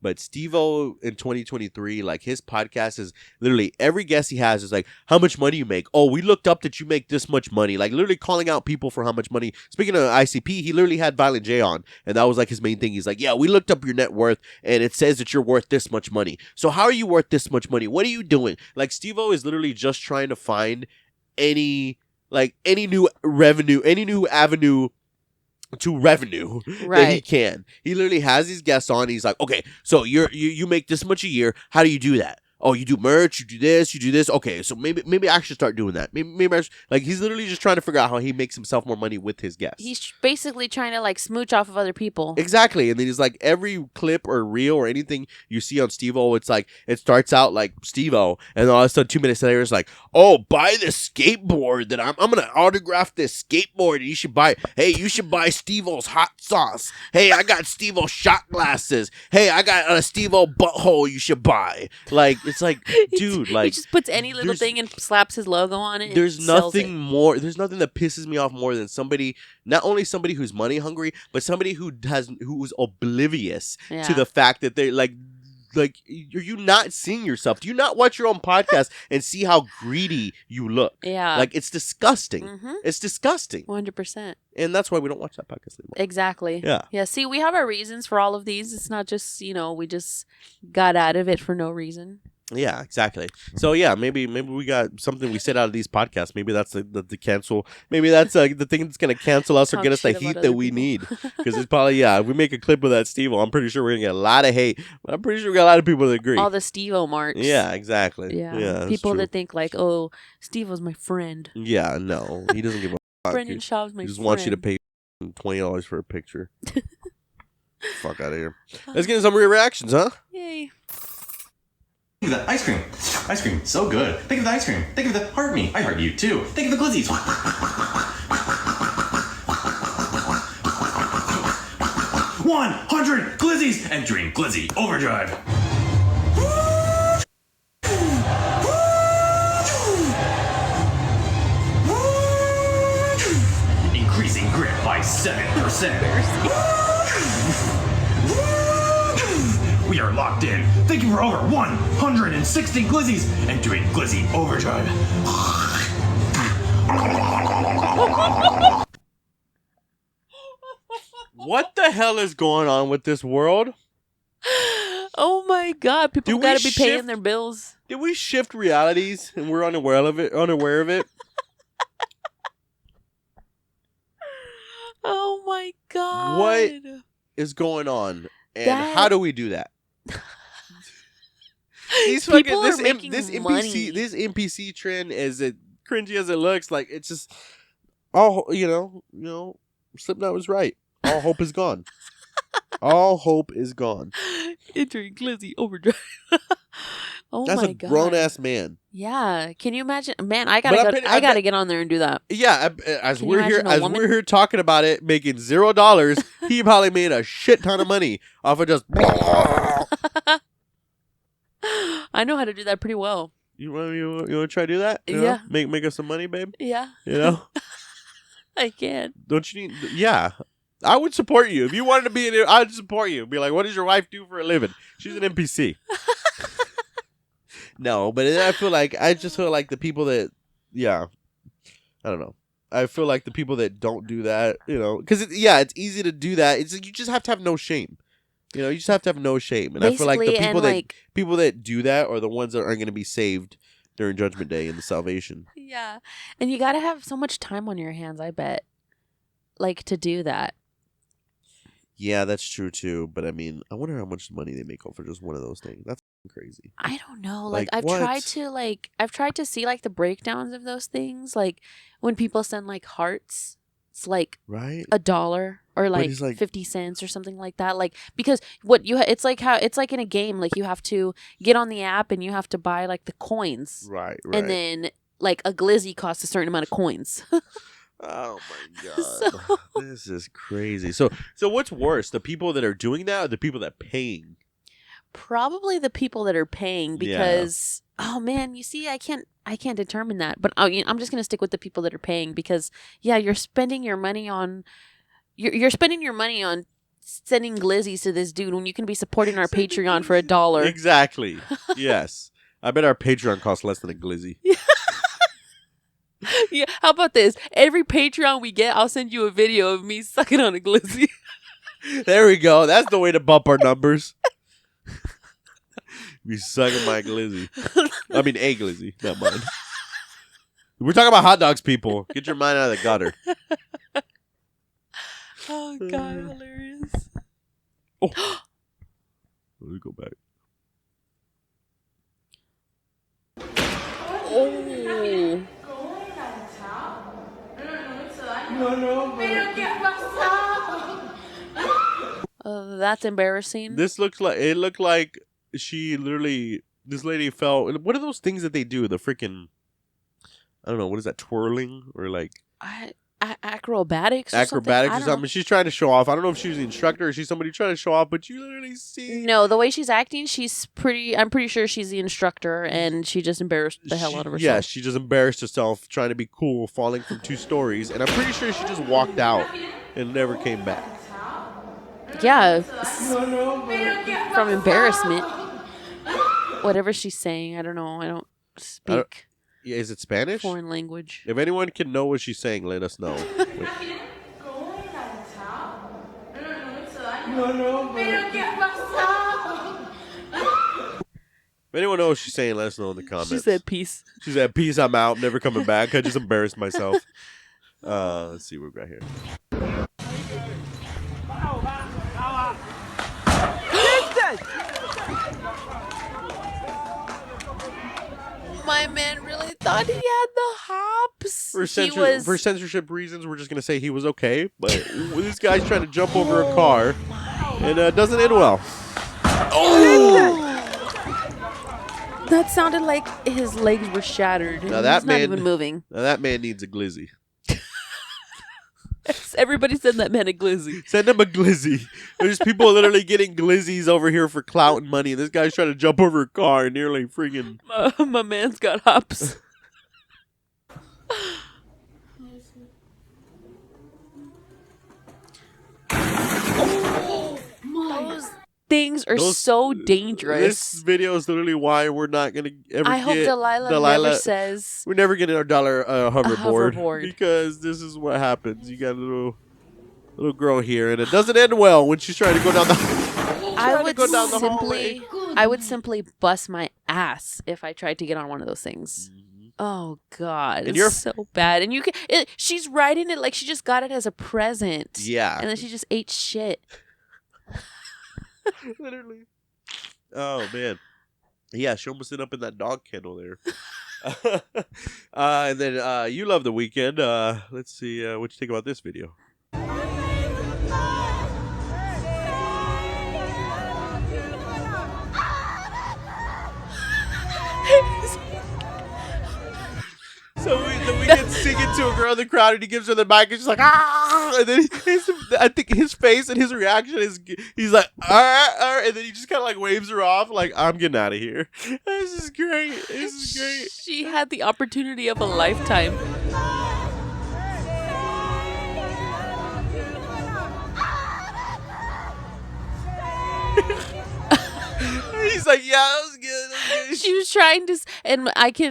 But Steve-O in 2023, like his podcast is literally every guest he has is like, how much money you make? Oh, we looked up that you make this much money. Like literally calling out people for how much money. Speaking of ICP, he literally had Violent J on. And that was like his main thing. He's like, yeah, we looked up your net worth and it says that you're worth this much money. So how are you worth this much money? What are you doing? Like Steve-O is literally just trying to find any new revenue, any new avenue to revenue that he can. He literally has these guests on. He's like, okay, so you make this much a year. How do you do that? Oh, you do merch, you do this. Okay, so maybe I should start doing that. Maybe I should, like he's literally just trying to figure out how he makes himself more money with his guests. He's basically trying to like smooch off of other people. Exactly. And then he's like every clip or reel or anything you see on Steve-O, it's like it starts out like Steve-O, and then all of a sudden 2 minutes later it's like, oh, buy this skateboard that I'm gonna autograph this skateboard and you should buy. Hey, you should buy Steve-O's hot sauce. Hey, I got Steve-O shot glasses. Hey, I got a Steve-O butthole you should buy. Like it's like, dude, like he just puts any little thing and slaps his logo on it. There's nothing more. There's nothing that pisses me off more than somebody, not only somebody who's money hungry, but somebody who's oblivious to the fact that they're like, are you not seeing yourself? Do you not watch your own podcast and see how greedy you look? Yeah, like it's disgusting. Mm-hmm. It's disgusting. 100%. And that's why we don't watch that podcast anymore. Exactly. Yeah. Yeah. See, we have our reasons for all of these. It's not just we just got out of it for no reason. Yeah, exactly. So yeah, maybe we got something we said out of these podcasts. Maybe that's the cancel. Maybe that's the thing that's gonna cancel us or get us the heat that we need. Because it's probably if we make a clip of that Steve-O, I'm pretty sure we're gonna get a lot of hate. But I'm pretty sure we got a lot of people that agree. All the Steve-O marks. Yeah, exactly. Yeah, people that think like, oh, Steve-O's my friend. Yeah, no, he doesn't give a fuck. Brendan Shaw's my friend. He just wants you to pay $20 for a picture. Fuck out of here. Let's get into some reactions, huh? Yay. Think of the ice cream. Ice cream, so good. Think of the ice cream. Think of the heart me. I heart you too. Think of the glizzies. 100 glizzies. Entering glizzy overdrive. Increasing grip by 7%. We are locked in. Thank you for over 160 glizzies. Entering glizzy overdrive. What the hell is going on with this world? Oh my God! People gotta be paying their bills. Did we shift realities and we're unaware of it? Oh my God! What is going on, and how do we do that? These people fucking, are making money. This NPC trend, as it cringy as it looks, like it's just all Slipknot was right. All hope is gone. All hope is gone. Entering glizzy overdrive. Oh That's my God. That's a grown ass man. Yeah, can you imagine? Man, I gotta get on there and do that. Yeah, as we're here talking about it, making $0, he probably made a shit ton of money off of just. I know how to do that pretty well. You want to try to do that? Yeah. Make us some money, babe. Yeah. I can. Don't you need? Yeah. I would support you if you wanted to be in it. I'd support you. Be like, what does your wife do for a living? She's an NPC. No, but then I just feel like the people that, I don't know. I feel like the people that don't do that, because it's easy to do that. It's you just have to have no shame. You just have to have no shame. And basically, I feel like the people that do that are the ones that aren't going to be saved during Judgment Day and the salvation. Yeah. And you got to have so much time on your hands, I bet, to do that. Yeah, that's true too. But I mean, I wonder how much money they make off for just one of those things. That's crazy. I don't know. I've tried to see the breakdowns of those things. Like when people send hearts, it's right? $1 or 50 cents or something like that. Because it's like in a game. You have to get on the app and you have to buy the coins. Right. And then a glizzy costs a certain amount of coins. Oh my God. This is crazy. So what's worse, the people that are doing that or the people that are paying? Probably the people that are paying because oh man, you see, I can't determine that. But I'm just gonna stick with the people that are paying because you're spending your money on you're spending your money on sending glizzies to this dude when you can be supporting our Patreon for $1. Exactly. Yes. I bet our Patreon costs less than a glizzy. Yeah. How about this? Every Patreon we get, I'll send you a video of me sucking on a glizzy. There we go. That's the way to bump our numbers. Be sucking my glizzy. I mean, a glizzy, not mine. We're talking about hot dogs, people. Get your mind out of the gutter. Oh, God, hilarious. Oh. Let me go back. Oh. That's embarrassing. This looked like she literally, this lady fell. What are those things that they do? The freaking, I don't know, what is that, twirling or like acrobatics? Acrobatics or something. She's trying to show off. I don't know if she was the instructor or she's somebody trying to show off, but you literally see. No, the way she's acting, I'm pretty sure she's the instructor and she just embarrassed the hell out of herself. Yeah, she just embarrassed herself trying to be cool, falling from 2 stories. And I'm pretty sure she just walked out and never came back. Yeah. From embarrassment. Whatever she's saying, I don't know. I don't speak. Yeah, is it Spanish? Foreign language. If anyone can know what she's saying, let us know. If anyone knows what she's saying, let us know in the comments. She said peace. She said peace, I'm out, never coming back. I just embarrassed myself. Let's see what we got here. My man really thought he had the hops. For censorship reasons, we're just going to say he was okay. But this guy's trying to jump over a car. And doesn't end well. Oh! That sounded like his legs were shattered. Now that He's not even moving. Now that man needs a glizzy. Everybody send that man a glizzy. Send him a glizzy. There's people literally getting glizzies over here for clout and money. And this guy's trying to jump over a car and nearly freaking... My man's got hops. Those things are so dangerous. This video is literally why we're not going to ever I hope Delilah never says... We're never getting our dollar hoverboard. hoverboard. Because this is what happens. You got a little girl here, and it doesn't end well when she's trying to go down the hallway. I would simply bust my ass if I tried to get on one of those things. Oh God, it's so bad. And she's riding it like she just got it as a present. Yeah, and then she just ate shit. Literally. Oh man. Yeah, she almost ended up in that dog kennel there. And then you love the weekend. Let's see what you think about this video. So the weekend singing to a girl in the crowd, and he gives her the mic, and she's like, ah! And then I think his face and his reaction is, he's like, ah, and then he just kind of like waves her off, like, I'm getting out of here. This is great. This is great. She had the opportunity of a lifetime. He's like, yeah, that was good. She was trying to, and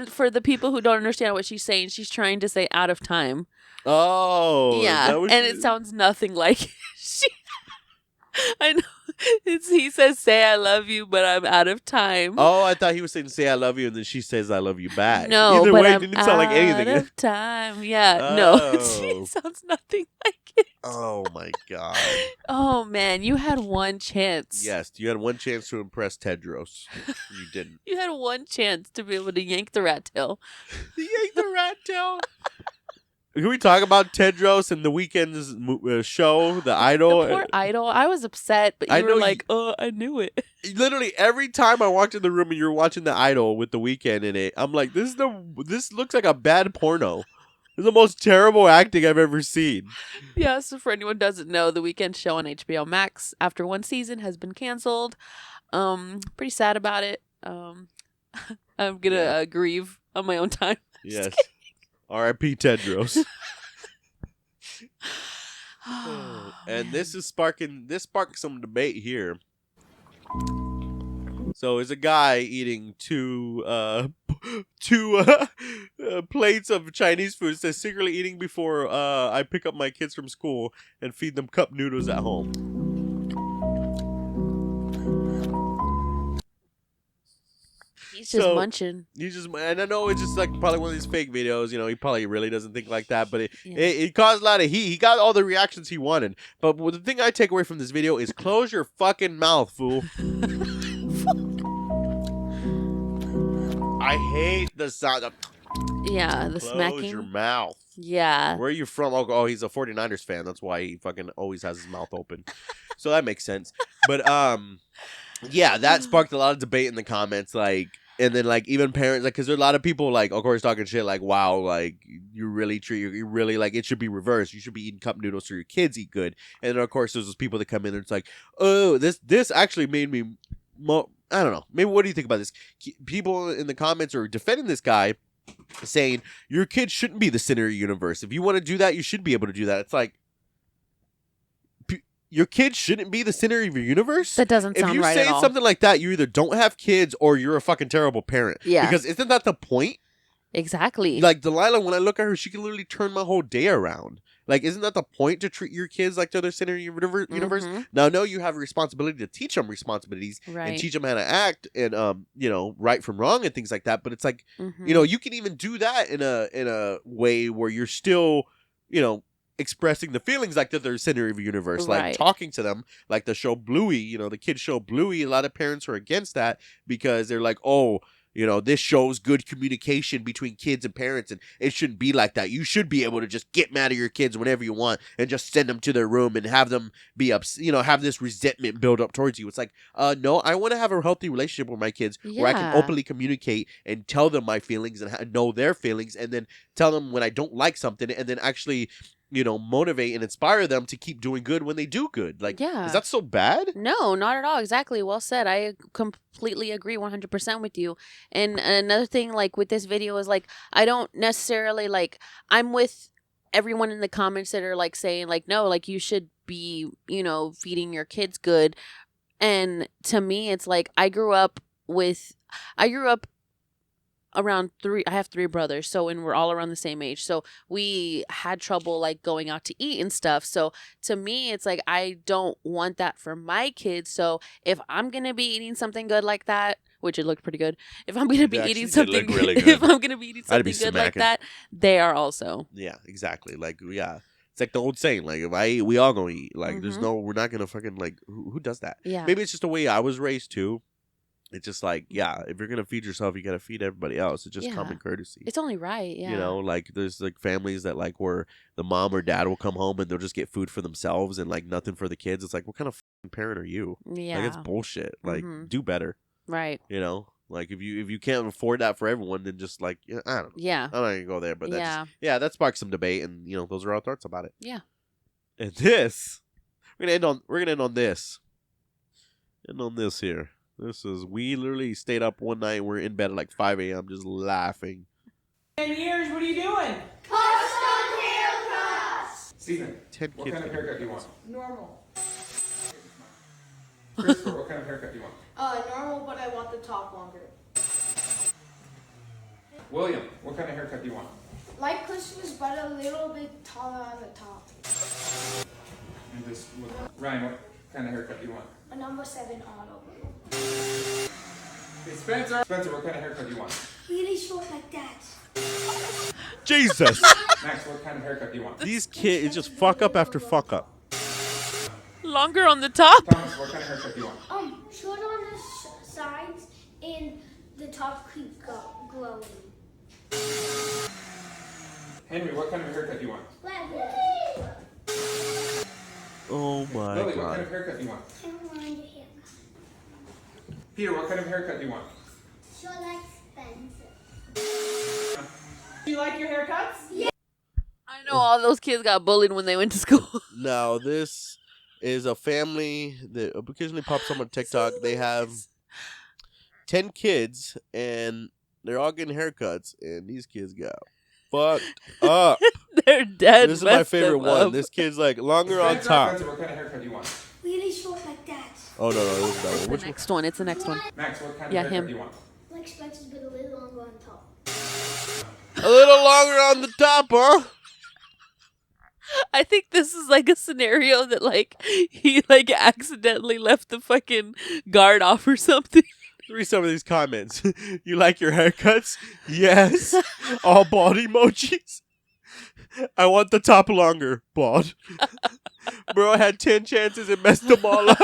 for the people who don't understand what she's saying, she's trying to say out of time. Oh. Yeah, and it sounds nothing like I know. He says, say I love you, but I'm out of time. Oh, I thought he was saying, say I love you, and then she says, I love you back. No, Either but way, I'm it didn't sound like anything. out of time. Yeah, Oh. no, it sounds nothing like it. Oh, my God. Oh, man, you had one chance. Yes, you had one chance to impress Tedros. You didn't. You had one chance to be able to yank the rat tail. Yank the rat tail? Can we talk about Tedros and the weekend's show, The Idol? The poor Idol. I was upset, but you were like, oh, I knew it. Literally, every time I walked in the room and you're watching The Idol with The Weeknd in it, I'm like, this looks like a bad porno. It's the most terrible acting I've ever seen. Yeah, so for anyone who doesn't know, The Weeknd show on HBO Max, after one season, has been canceled. Pretty sad about it. I'm gonna grieve on my own time. Yes. R.I.P. Tedros. And this sparked some debate here. So is a guy eating two plates of Chinese food, says secretly eating before I pick up my kids from school and feed them cup noodles at home. He's just munching. And I know it's just like probably one of these fake videos. He probably really doesn't think like that, but it caused a lot of heat. He got all the reactions he wanted. But the thing I take away from this video is close your fucking mouth, fool. I hate the sound of... Yeah, the smacking. Close your mouth. Yeah. Where are you from? Oh, he's a 49ers fan. That's why he fucking always has his mouth open. So that makes sense. But, yeah, that sparked a lot of debate in the comments, like... And then, like, even parents, like, because there are a lot of people, like, of course, talking shit, like, wow, like, you really, like, it should be reversed. You should be eating cup noodles so your kids eat good. And then, of course, there's those people that come in and it's like, oh, this actually made me, I don't know. Maybe what do you think about this? People in the comments are defending this guy, saying, your kid shouldn't be the center of your universe. If you want to do that, you should be able to do that. It's like, your kid shouldn't be the center of your universe? That doesn't sound right at all. If you say something like that, you either don't have kids or you're a fucking terrible parent. Yeah. Because isn't that the point? Exactly. Like, Delilah, when I look at her, she can literally turn my whole day around. Like, isn't that the point, to treat your kids like they're the center of your universe? Now, I know you have a responsibility to teach them responsibilities and teach them how to act and, right from wrong and things like that. But it's like, you can even do that in a way where you're still, expressing the feelings like that they're the center of your universe, like talking to them, like the show Bluey, the kids show Bluey. A lot of parents are against that because they're like, oh, this shows good communication between kids and parents, and it shouldn't be like that. You should be able to just get mad at your kids whenever you want and just send them to their room and have them be have this resentment build up towards you. It's like, no, I want to have a healthy relationship with my kids where I can openly communicate and tell them my feelings and know their feelings, and then tell them when I don't like something, and then actually motivate and inspire them to keep doing good when they do good. Like, is that so bad? No, not at all. Exactly. Well said. I completely agree 100% with you. And another thing, like, with this video is, like, I don't necessarily, like, I'm with everyone in the comments that are, like, saying, like, no, like, you should be, feeding your kids good. And to me, it's like, I grew up around I have 3 brothers, and we're all around the same age, so we had trouble, like, going out to eat and stuff. So to me, it's like, I don't want that for my kids. So if I'm gonna be eating something good like that, which it looked pretty good, if I'm gonna be eating something really good, if I'm gonna be eating something good like that, they are also. Yeah, exactly. Like, yeah, it's like the old saying, like, if I eat, we all gonna eat. Like, we're not gonna fucking, like, who does that? Yeah, maybe it's just the way I was raised too. It's just like, yeah, if you're going to feed yourself, you got to feed everybody else. It's just common courtesy. It's only right, yeah. Like, there's, like, families that, like, where the mom or dad will come home and they'll just get food for themselves and, like, nothing for the kids. It's like, what kind of parent are you? Yeah. Like, it's bullshit. Like, do better. Right. Like, if you can't afford that for everyone, then just, like, I don't know. Yeah. I'm not going to go there, but that sparked some debate, and, those are our thoughts about it. Yeah. And this, we're going to end on this. End on this here. We literally stayed up one night. We're in bed at like 5 a.m. just laughing. 10 years, what are you doing? Custom haircuts! Steven, 10 what kids. kind of haircut do you want? Normal. Christopher, what kind of haircut do you want? Normal, but I want the top longer. William, what kind of haircut do you want? Like Christmas, but a little bit taller on the top. And Ryan, what kind of haircut do you want? A number 7 auto. Hey, Spencer, what kind of haircut do you want? Really short like that. Jesus. Max, what kind of haircut do you want? These kids just fuck up after fuck up. Longer on the top. Thomas, what kind of haircut do you want? Short on the sides and the top keep glowing. Henry, what kind of haircut do you want? Oh my Lily, God. what kind of haircut do you want? I don't want your hair. Peter, what kind of haircut do you want? Short like Spencer. Do you like your haircuts? Yeah. I know all those kids got bullied when they went to school. Now this is a family that occasionally pops up on TikTok. So They have 10 kids, and they're all getting haircuts, and these kids got fucked up. They're dead. This is my favorite one. This kid's like longer on top. What kind of haircut do you want? Really short like that. Oh, no, this is that one. The Which one? next one. It's the next one. Max, what kind Yeah, of haircut him. do you want? Like Spencer's, but a little longer on top. A little longer on the top, huh? I think this is like a scenario that like he like accidentally left the fucking guard off or something. Read some of these comments. You like your haircuts? Yes. All bald emojis. I want the top longer. Bald. Bro, I had 10 chances and messed them all up.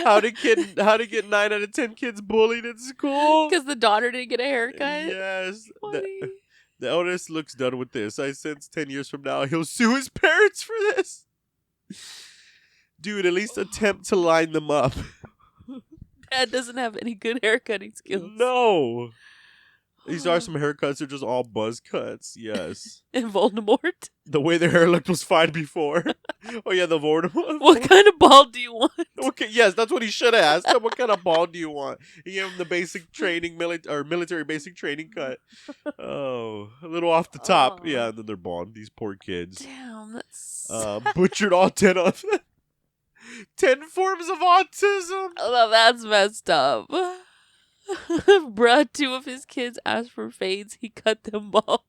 How to get 9 out of 10 kids bullied in school? Because the daughter didn't get a haircut. Yes. Funny. The eldest looks done with this. I sense 10 years from now he'll sue his parents for this. Dude, at least attempt to line them up. Dad doesn't have any good haircutting skills. No. These are some haircuts. They're just all buzz cuts. Yes. And Voldemort. The way their hair looked was fine before. Oh, yeah, the Voldemort. What kind of bald do you want? Okay, yes, that's what he should have asked him. What kind of ball do you want? He gave him the basic training, military basic training cut. Oh, a little off the top. Oh. Yeah, and then they're bald. These poor kids. Damn, that's Butchered all 10 of them. 10 forms of autism. oh, that's messed up. Bruh, 2 of his kids asked for fades. He cut them bald.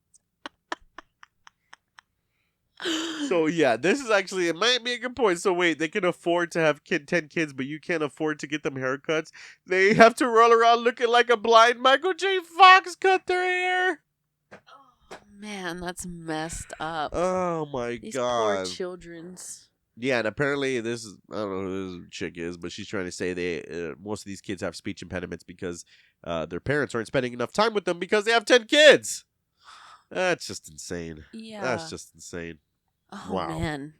So, yeah, this is actually, it might be a good point. So, wait, they can afford to have 10 kids, but you can't afford to get them haircuts. They have to roll around looking like a blind Michael J. Fox cut their hair. Oh, man, that's messed up. Oh, my These God. poor children's. Yeah, and apparently this is, I don't know who this chick is, but she's trying to say most of these kids have speech impediments because their parents aren't spending enough time with them because they have 10 kids. That's just insane. Yeah. That's just insane. Oh, Wow. man.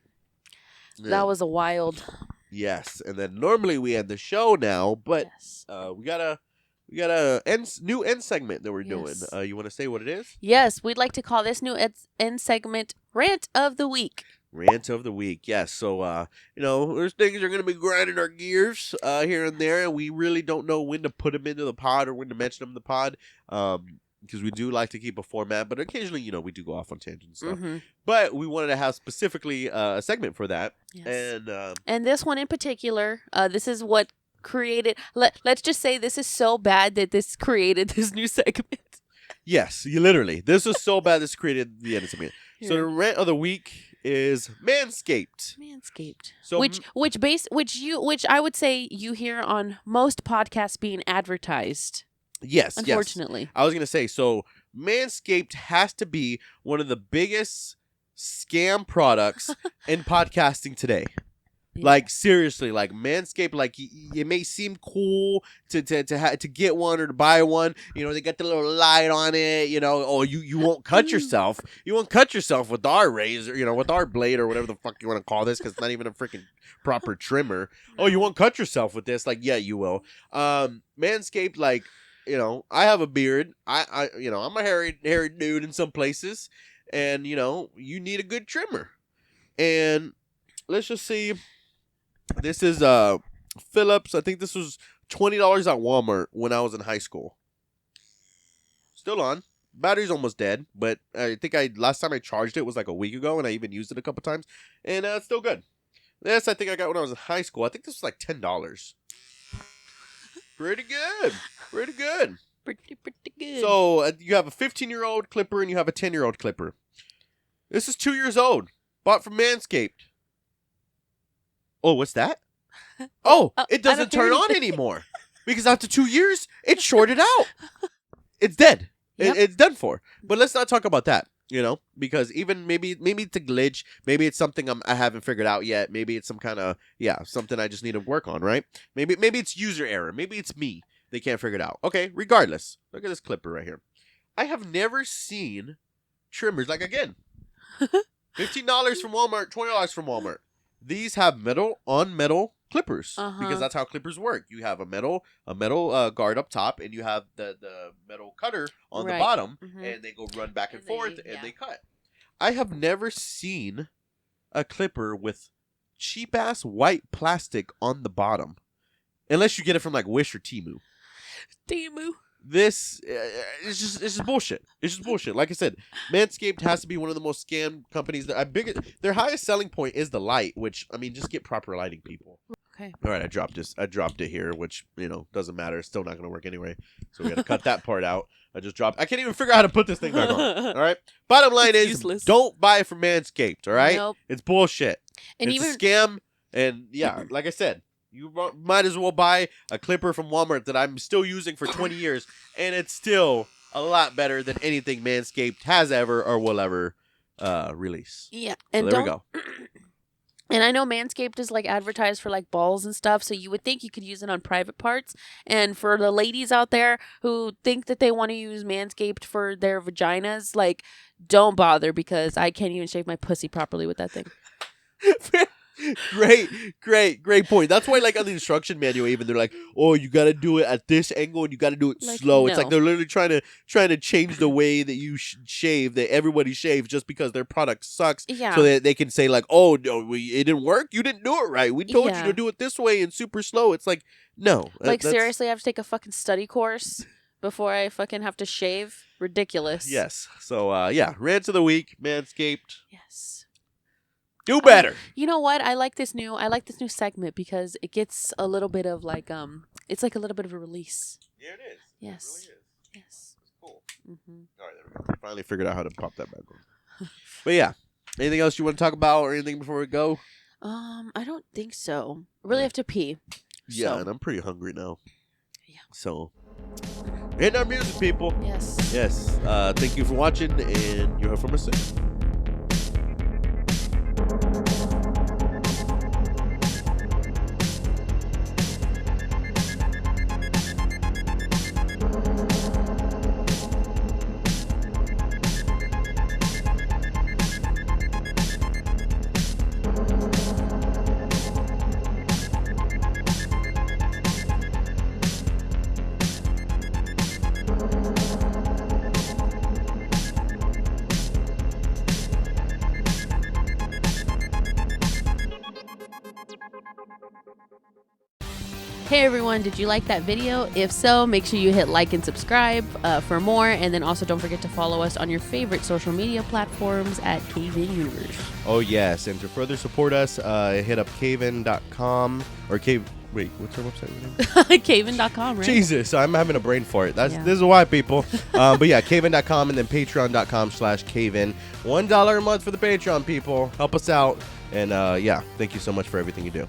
Yeah. That was a wild. Yes, and then normally we end the show now, but Yes. we got a new end segment that we're doing. Yes. You want to say what it is? Yes, we'd like to call this new end segment Rant of the Week. Rant of the week, yes. So, there's things that are going to be grinding our gears here and there, and we really don't know when to put them into the pod or when to mention them in the pod, because we do like to keep a format, but occasionally, we do go off on tangents and stuff. Mm-hmm. But we wanted to have specifically a segment for that, Yes. and And this one in particular, this is what created. Let's just say this is so bad that this created this new segment. yes, you literally, this is so bad this created the end segment. So the rant of the week is Manscaped. Manscaped. So Which I would say you hear on most podcasts being advertised. yes, Unfortunately. yes. I was gonna say, so Manscaped has to be one of the biggest scam products in podcasting today. Yeah. Like seriously, like Manscaped, like it may seem cool to get one or to buy one. They got the little light on it. Oh, you won't cut yourself. You won't cut yourself with our razor. With our blade or whatever the fuck you want to call this, because it's not even a freaking proper trimmer. Oh, you won't cut yourself with this? Like, yeah, you will. Manscaped, like, I have a beard. I'm a hairy dude in some places, and you need a good trimmer. And let's just see. This is Phillips. I think this was $20 at Walmart when I was in high school. Still on. Battery's almost dead, but I think last time I charged it was like a week ago, and I even used it a couple times, and it's still good. This I think I got when I was in high school. I think this was like $10. Pretty good. Pretty good. Pretty good. So you have a 15-year-old clipper and you have a 10-year-old clipper. This is 2 years old. Bought from Manscaped. Oh, what's that? Oh, it doesn't turn on anymore. Because after 2 years, it's shorted out. It's dead. Yep. It's done for. But let's not talk about that, because even maybe it's a glitch. Maybe it's something I haven't figured out yet. Maybe it's some kind of, something I just need to work on, right? Maybe it's user error. Maybe it's me. They can't figure it out. Okay, regardless. Look at this clipper right here. I have never seen trimmers, like, again, $15 from Walmart, $20 from Walmart. These have metal on metal clippers because that's how clippers work. You have a metal guard up top, and you have the metal cutter on the bottom, and they go run back and forth, and they cut. I have never seen a clipper with cheap ass white plastic on the bottom, unless you get it from like Wish or Temu. This it's just bullshit. It's just bullshit. Like I said, Manscaped has to be one of the most scammed companies. Their highest selling point is the light, which I mean, just get proper lighting, people. Okay. All right, I dropped it here, which doesn't matter. It's still not going to work anyway, so we got to cut that part out. I can't even figure out how to put this thing back on. All right. Bottom line is, useless. Don't buy it from Manscaped. All right. Nope. It's bullshit. And it's a scam. And yeah, like I said. You might as well buy a clipper from Walmart that I'm still using for 20 years, and it's still a lot better than anything Manscaped has ever or will ever release. Yeah, and so there we go. And I know Manscaped is like advertised for like balls and stuff, so you would think you could use it on private parts. And for the ladies out there who think that they want to use Manscaped for their vaginas, like, don't bother, because I can't even shave my pussy properly with that thing. Great point. That's why, like, on the instruction manual, even they're like, "Oh, you got to do it at this angle, and you got to do it like, slow." No. It's like they're literally trying to change the way that you shave, that everybody shaves, just because their product sucks. Yeah. So that they can say like, "Oh no, it didn't work. You didn't do it right. We told you to do it this way and super slow." It's like, no. Like, seriously, I have to take a fucking study course before I fucking have to shave. Ridiculous. Yes. So yeah, rant of the week, Manscaped. Yes. Do better. You know what? I like this new segment because it gets a little bit of like it's like a little bit of a release. Yeah, it is. Yes. It really is. Yes. It's cool. Mm-hmm. All right, there we go. Finally figured out how to pop that back on. But yeah, anything else you want to talk about or anything before we go? I don't think so. I really have to pee. Yeah, So. and I'm pretty hungry now. Yeah. So, hit our music, people. Yes. Yes. Thank you for watching, and you heard from us soon. Hey everyone, did you like that video? If so, make sure you hit like and subscribe for more, and then also don't forget to follow us on your favorite social media platforms at CayVin Universe. Oh yes, and to further support us, hit up CayVin.com or Wait, what's our website? CayVin.com, right? Jesus, I'm having a brain fart. This is why, people. But yeah, CayVin.com and then Patreon.com/CayVin. $1 a month for the Patreon, people. Help us out, and yeah, thank you so much for everything you do.